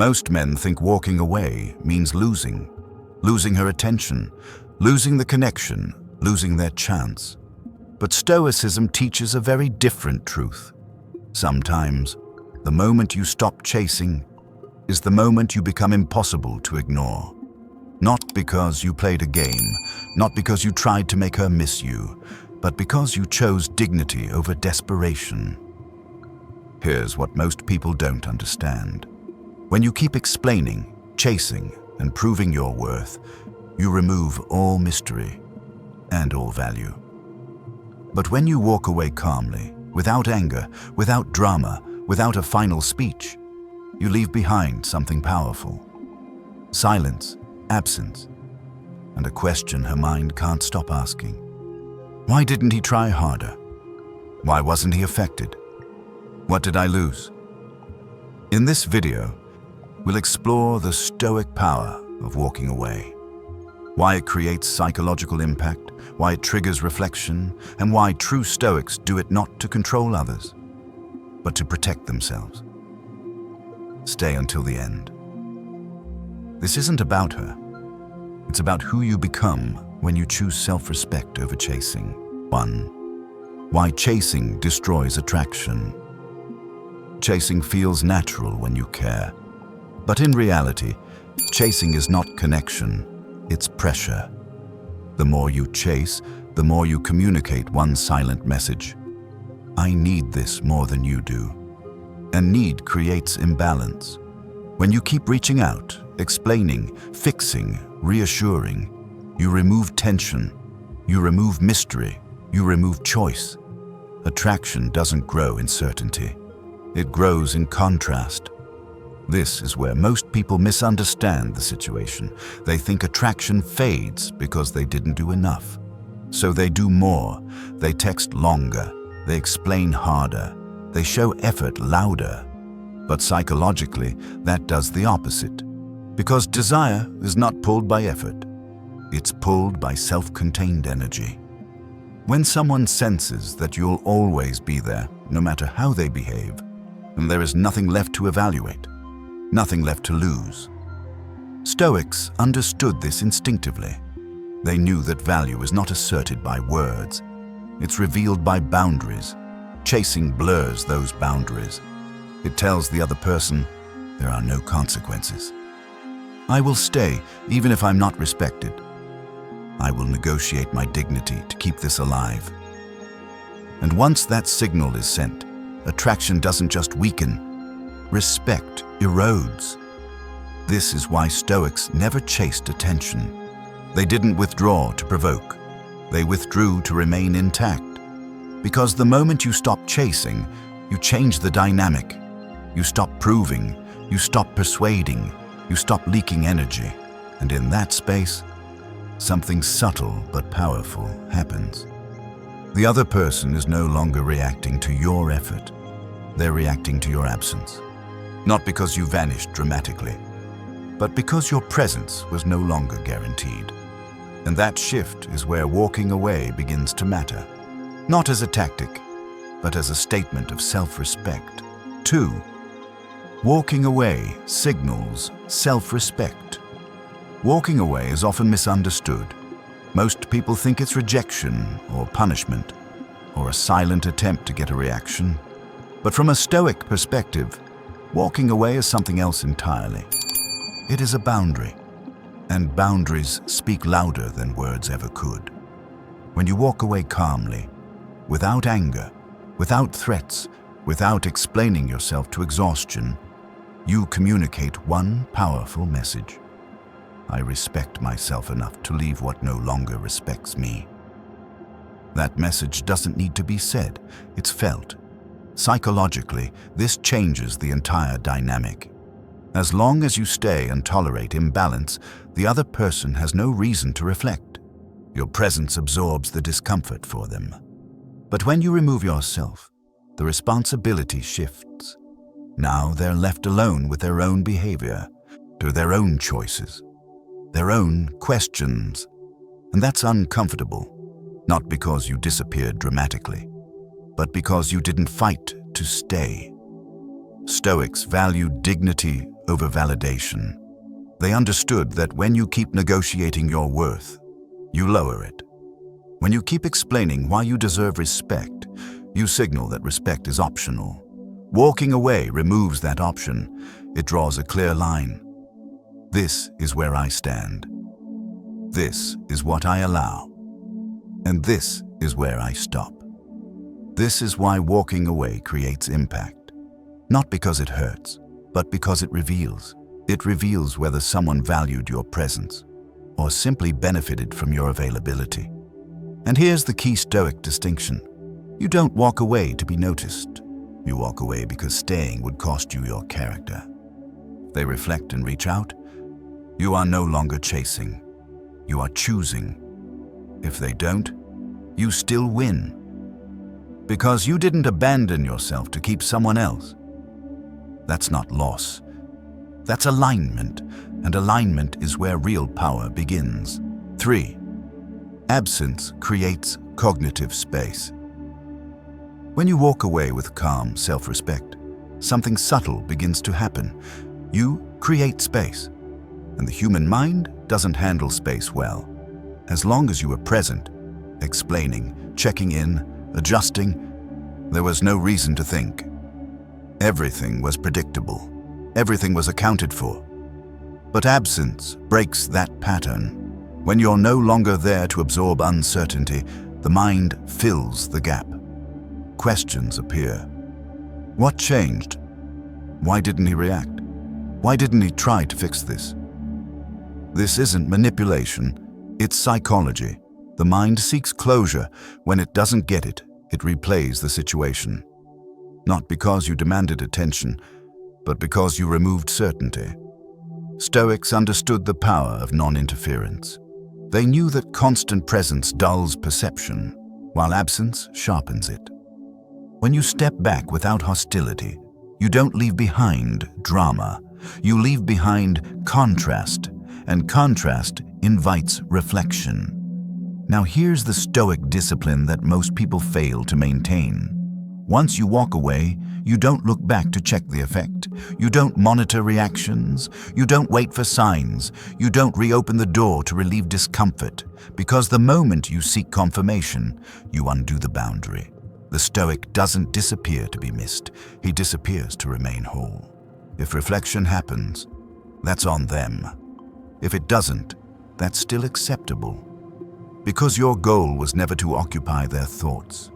Most men think walking away means losing her attention, losing the connection, losing their chance. But Stoicism teaches a very different truth. Sometimes, the moment you stop chasing is the moment you become impossible to ignore. Not because you played a game, not because you tried to make her miss you, but because you chose dignity over desperation. Here's what most people don't understand. When you keep explaining, chasing, and proving your worth, you remove all mystery and all value. But when you walk away calmly, without anger, without drama, without a final speech, you leave behind something powerful. Silence, absence, and a question her mind can't stop asking. Why didn't he try harder? Why wasn't he affected? What did I lose? In this video, we'll explore the Stoic power of walking away. Why it creates psychological impact, why it triggers reflection, and why true Stoics do it not to control others, but to protect themselves. Stay until the end. This isn't about her. It's about who you become when you choose self-respect over chasing. 1. Why chasing destroys attraction. Chasing feels natural when you care. But in reality, chasing is not connection, it's pressure. The more you chase, the more you communicate one silent message. I need this more than you do. And need creates imbalance. When you keep reaching out, explaining, fixing, reassuring, you remove tension, you remove mystery, you remove choice. Attraction doesn't grow in certainty. It grows in contrast. This is where most people misunderstand the situation. They think attraction fades because they didn't do enough. So they do more, they text longer, they explain harder, they show effort louder. But psychologically, that does the opposite. Because desire is not pulled by effort. It's pulled by self-contained energy. When someone senses that you'll always be there, no matter how they behave, and there is nothing left to evaluate, nothing left to lose. Stoics understood this instinctively. They knew that value is not asserted by words. It's revealed by boundaries. Chasing blurs those boundaries. It tells the other person, there are no consequences. I will stay even if I'm not respected. I will negotiate my dignity to keep this alive. And once that signal is sent, attraction doesn't just weaken, respect erodes. This is why Stoics never chased attention. They didn't withdraw to provoke. They withdrew to remain intact. Because the moment you stop chasing, you change the dynamic. You stop proving, you stop persuading, you stop leaking energy. And in that space, something subtle but powerful happens. The other person is no longer reacting to your effort. They're reacting to your absence. Not because you vanished dramatically, but because your presence was no longer guaranteed. And that shift is where walking away begins to matter. Not as a tactic, but as a statement of self-respect. 2. Walking away signals self-respect. Walking away is often misunderstood. Most people think it's rejection or punishment, or a silent attempt to get a reaction. But from a Stoic perspective, walking away is something else entirely. It is a boundary, and boundaries speak louder than words ever could. When you walk away calmly, without anger, without threats, without explaining yourself to exhaustion, you communicate one powerful message. I respect myself enough to leave what no longer respects me. That message doesn't need to be said, it's felt. Psychologically, this changes the entire dynamic. As long as you stay and tolerate imbalance, the other person has no reason to reflect. Your presence absorbs the discomfort for them. But when you remove yourself, the responsibility shifts. Now they're left alone with their own behavior, to their own choices, their own questions. And that's uncomfortable, not because you disappeared dramatically, but because you didn't fight to stay. Stoics value dignity over validation. They understood that when you keep negotiating your worth, you lower it. When you keep explaining why you deserve respect, you signal that respect is optional. Walking away removes that option. It draws a clear line. This is where I stand. This is what I allow. And this is where I stop. This is why walking away creates impact. Not because it hurts, but because it reveals. It reveals whether someone valued your presence or simply benefited from your availability. And here's the key Stoic distinction. You don't walk away to be noticed. You walk away because staying would cost you your character. If they reflect and reach out, you are no longer chasing. You are choosing. If they don't, you still win. Because you didn't abandon yourself to keep someone else. That's not loss. That's alignment, and alignment is where real power begins. 3. Absence creates cognitive space. When you walk away with calm self-respect, something subtle begins to happen. You create space, and the human mind doesn't handle space well. As long as you were present, explaining, checking in, adjusting, there was no reason to think. Everything was predictable. Everything was accounted for. But absence breaks that pattern. When you're no longer there to absorb uncertainty, the mind fills the gap. Questions appear. What changed? Why didn't he react? Why didn't he try to fix this? This isn't manipulation, it's psychology. The mind seeks closure. When it doesn't get it, it replays the situation. Not because you demanded attention, but because you removed certainty. Stoics understood the power of non-interference. They knew that constant presence dulls perception, while absence sharpens it. When you step back without hostility, you don't leave behind drama. You leave behind contrast, and contrast invites reflection. Now here's the Stoic discipline that most people fail to maintain. Once you walk away, you don't look back to check the effect. You don't monitor reactions. You don't wait for signs. You don't reopen the door to relieve discomfort, because the moment you seek confirmation, you undo the boundary. The Stoic doesn't disappear to be missed. He disappears to remain whole. If reflection happens, that's on them. If it doesn't, that's still acceptable. Because your goal was never to occupy their thoughts.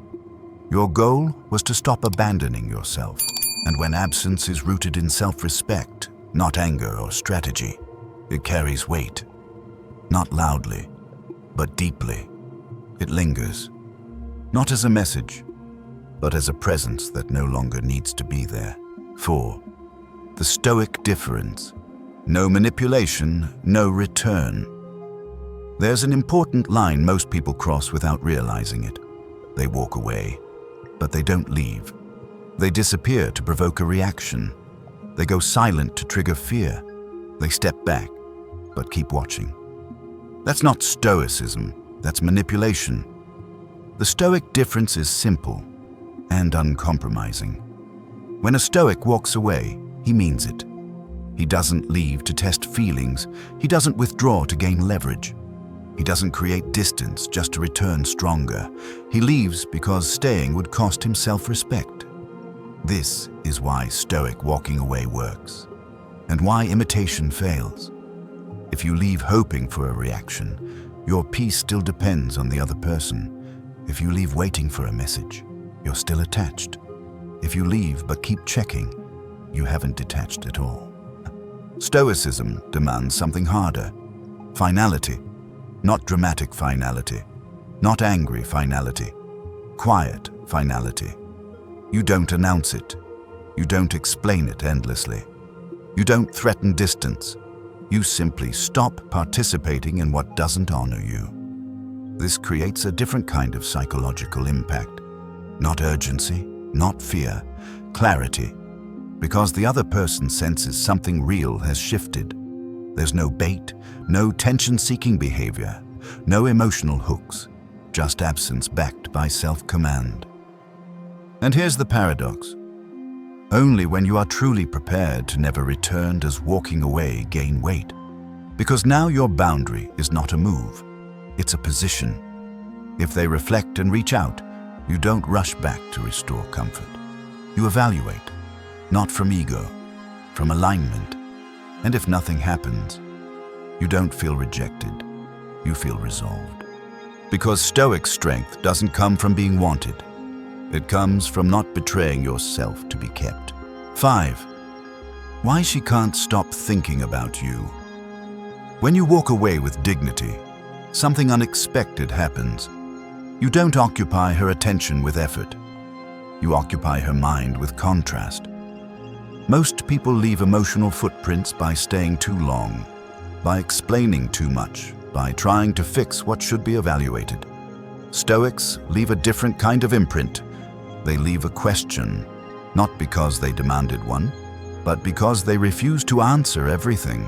Your goal was to stop abandoning yourself. And when absence is rooted in self-respect, not anger or strategy, it carries weight. Not loudly, but deeply. It lingers, not as a message, but as a presence that no longer needs to be there. 4. The Stoic difference. No manipulation, no return. There's an important line most people cross without realizing it. They walk away, but they don't leave. They disappear to provoke a reaction. They go silent to trigger fear. They step back, but keep watching. That's not Stoicism, that's manipulation. The Stoic difference is simple and uncompromising. When a Stoic walks away, he means it. He doesn't leave to test feelings. He doesn't withdraw to gain leverage. He doesn't create distance just to return stronger. He leaves because staying would cost him self-respect. This is why Stoic walking away works, and why imitation fails. If you leave hoping for a reaction, your peace still depends on the other person. If you leave waiting for a message, you're still attached. If you leave but keep checking, you haven't detached at all. Stoicism demands something harder. Finality. Not dramatic finality. Not angry finality. Quiet finality. You don't announce it. You don't explain it endlessly. You don't threaten distance. You simply stop participating in what doesn't honor you. This creates a different kind of psychological impact. Not urgency, not fear, clarity. Because the other person senses something real has shifted. There's no bait, no tension-seeking behavior, no emotional hooks, just absence backed by self-command. And here's the paradox. Only when you are truly prepared to never return does walking away gain weight. Because now your boundary is not a move, it's a position. If they reflect and reach out, you don't rush back to restore comfort. You evaluate, not from ego, from alignment. And if nothing happens, you don't feel rejected, you feel resolved. Because Stoic strength doesn't come from being wanted. It comes from not betraying yourself to be kept. 5. Why she can't stop thinking about you. When you walk away with dignity, something unexpected happens. You don't occupy her attention with effort. You occupy her mind with contrast. Most people leave emotional footprints by staying too long, by explaining too much, by trying to fix what should be evaluated. Stoics leave a different kind of imprint. They leave a question, not because they demanded one, but because they refuse to answer everything.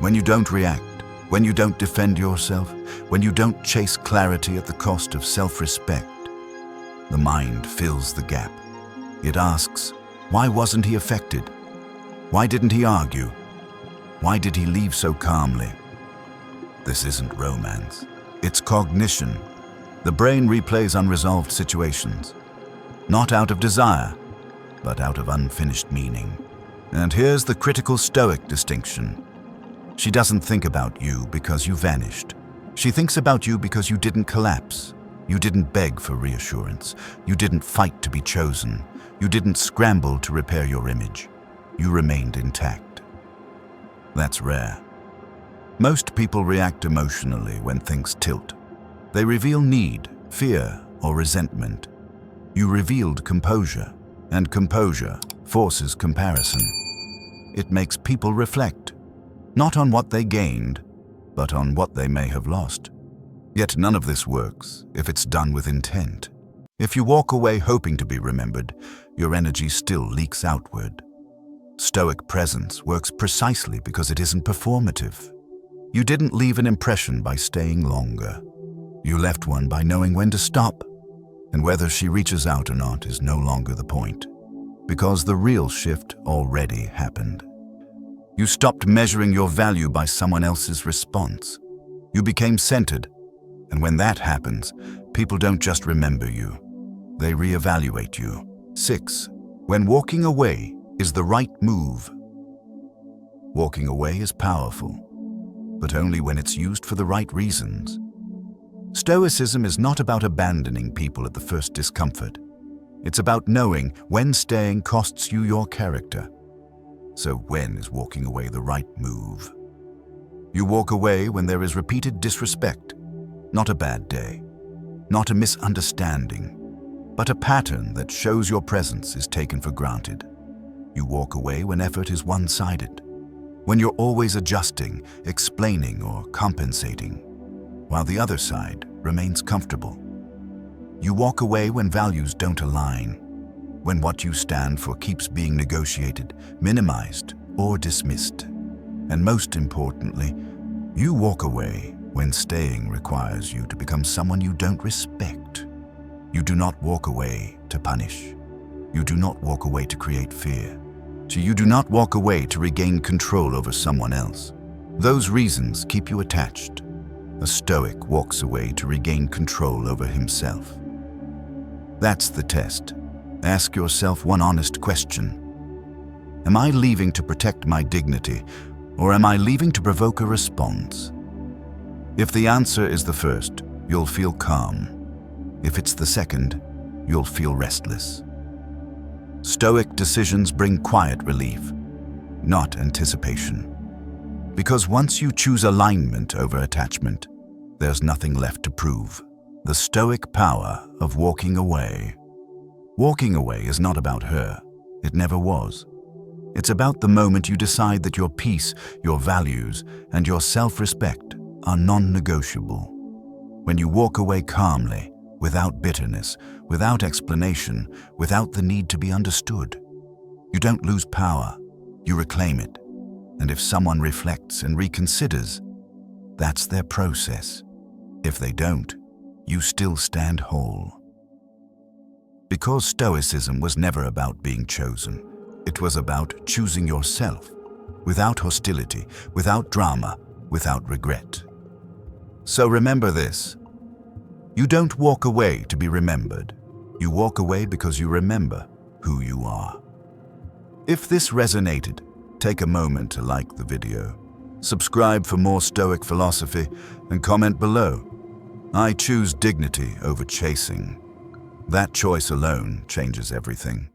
When you don't react, when you don't defend yourself, when you don't chase clarity at the cost of self-respect, the mind fills the gap. It asks, why wasn't he affected? Why didn't he argue? Why did he leave so calmly? This isn't romance. It's cognition. The brain replays unresolved situations, not out of desire, but out of unfinished meaning. And here's the critical Stoic distinction. She doesn't think about you because you vanished. She thinks about you because you didn't collapse. You didn't beg for reassurance. You didn't fight to be chosen. You didn't scramble to repair your image. You remained intact. That's rare. Most people react emotionally when things tilt. They reveal need, fear, or resentment. You revealed composure, and composure forces comparison. It makes people reflect, not on what they gained, but on what they may have lost. Yet none of this works if it's done with intent. If you walk away hoping to be remembered, your energy still leaks outward. Stoic presence works precisely because it isn't performative. You didn't leave an impression by staying longer. You left one by knowing when to stop, and whether she reaches out or not is no longer the point, because the real shift already happened. You stopped measuring your value by someone else's response. You became centered, and when that happens, people don't just remember you, they reevaluate you. 6. When walking away is the right move. Walking away is powerful, but only when it's used for the right reasons. Stoicism is not about abandoning people at the first discomfort. It's about knowing when staying costs you your character. So when is walking away the right move? You walk away when there is repeated disrespect, not a bad day, not a misunderstanding, but a pattern that shows your presence is taken for granted. You walk away when effort is one-sided, when you're always adjusting, explaining, or compensating, while the other side remains comfortable. You walk away when values don't align, when what you stand for keeps being negotiated, minimized, or dismissed. And most importantly, you walk away when staying requires you to become someone you don't respect. You do not walk away to punish. You do not walk away to create fear. You do not walk away to regain control over someone else. Those reasons keep you attached. A Stoic walks away to regain control over himself. That's the test. Ask yourself one honest question. Am I leaving to protect my dignity, or am I leaving to provoke a response? If the answer is the first, you'll feel calm. If it's the second, you'll feel restless. Stoic decisions bring quiet relief, not anticipation. Because once you choose alignment over attachment, there's nothing left to prove. The Stoic power of walking away. Walking away is not about her. It never was. It's about the moment you decide that your peace, your values, and your self-respect are non-negotiable. When you walk away calmly, without bitterness, without explanation, without the need to be understood, you don't lose power, you reclaim it. And if someone reflects and reconsiders, that's their process. If they don't, you still stand whole. Because Stoicism was never about being chosen, It was about choosing yourself, without hostility, without drama, without regret. So remember this. You don't walk away to be remembered. You walk away because you remember who you are. If this resonated, take a moment to like the video, subscribe for more Stoic philosophy, and comment below. I choose dignity over chasing. That choice alone changes everything.